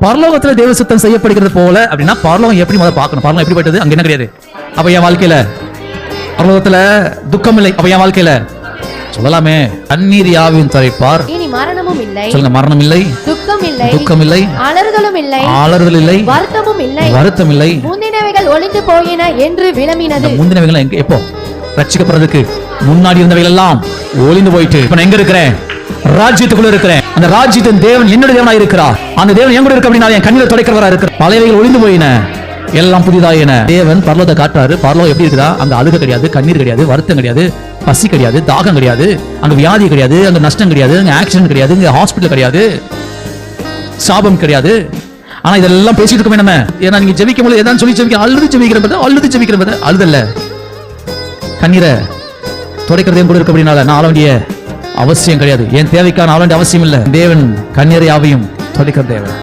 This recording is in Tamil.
பரலோகத்துல தேவ சித்தம் செய்யப்படுகிறது போல அப்படின்னா பரலோகம் எப்படி முதல்ல பார்க்கணும். பரலோகம் எப்படி போயிட்டது? அங்க என்ன கிடையாது. அப்ப என் வாழ்க்கையில பரலோகத்துல துக்கம் இல்லை. அப்ப என் வாழ்க்கையில சொல்லலாமே, கண்ணீர் யாவையும் துடைப்பார். இனி மரணமும் இல்லை. சொல்லுங்க, மரணம் இல்லை, துக்கம் இல்லை, துக்கம் இல்லை, அலறுதலும் இல்லை, ஆளறுதல் இல்லை, வருத்தமும் இல்லை, வருத்தம் இல்லை. முந்தினவைகள் ஒளிந்து போயின என்று விளம்பினது. முந்தினவைகள் எப்போ? ரட்சிக்கப்படுறதுக்கு முன்னாடி இருந்தவைகள் எல்லாம் ஒளிந்து போயிட்டு இப்ப நான் எங்க இருக்கிறேன்? ராஜ்யத்துக்குள்ள இருக்கிறேன். அந்த ராஜ்யத்தின் தேவன் என்னுடைய தேவனாய் இருக்கிறார். அந்த தேவன் எங்க இருக்க அப்படின்னா என் கண்ணில துடைக்கிறவரா இருக்கிறார். பழையவைகள் ஒளிந்து போயின, எல்லாம் புதிதாயின. தேவன் பரலோகத்தை காட்டுறாரு. பரலோகம் எப்படி இருக்குதா? அங்க அழுக கிடையாது, கண்ணீர் கிடையாது, வருத்தம் கிடையாது, பசி கிடையாது, தாகம் கிடையாது, அங்க வியாதி கிடையாது, அங்க நஷ்டம் கிடையாது, அங்க ஆக்சிடென்ட் கிடையாது, அங்க ஹாஸ்பிட்டல் கிடையாது, சாபம் கிடையாது. ஆனா இதெல்லாம் பேசிட்டு இருக்கோமே நம்ம. ஏன்னா நீங்க ஜெபிக்கும் போது ஏதாவது சொல்லி ஜெபிக்க, அழுது ஜெபிக்கிற அழுதல்ல, கண்ணீரை துடைக்கிறதையும் கூட இருக்க அப்படின்னால நான் ஆள வேண்டிய அவசியம் கிடையாது. என் தேவைக்கான ஆள வேண்டிய அவசியம் இல்லை. தேவன் கண்ணீரை யாவையும் துடைக்கிற தேவன்.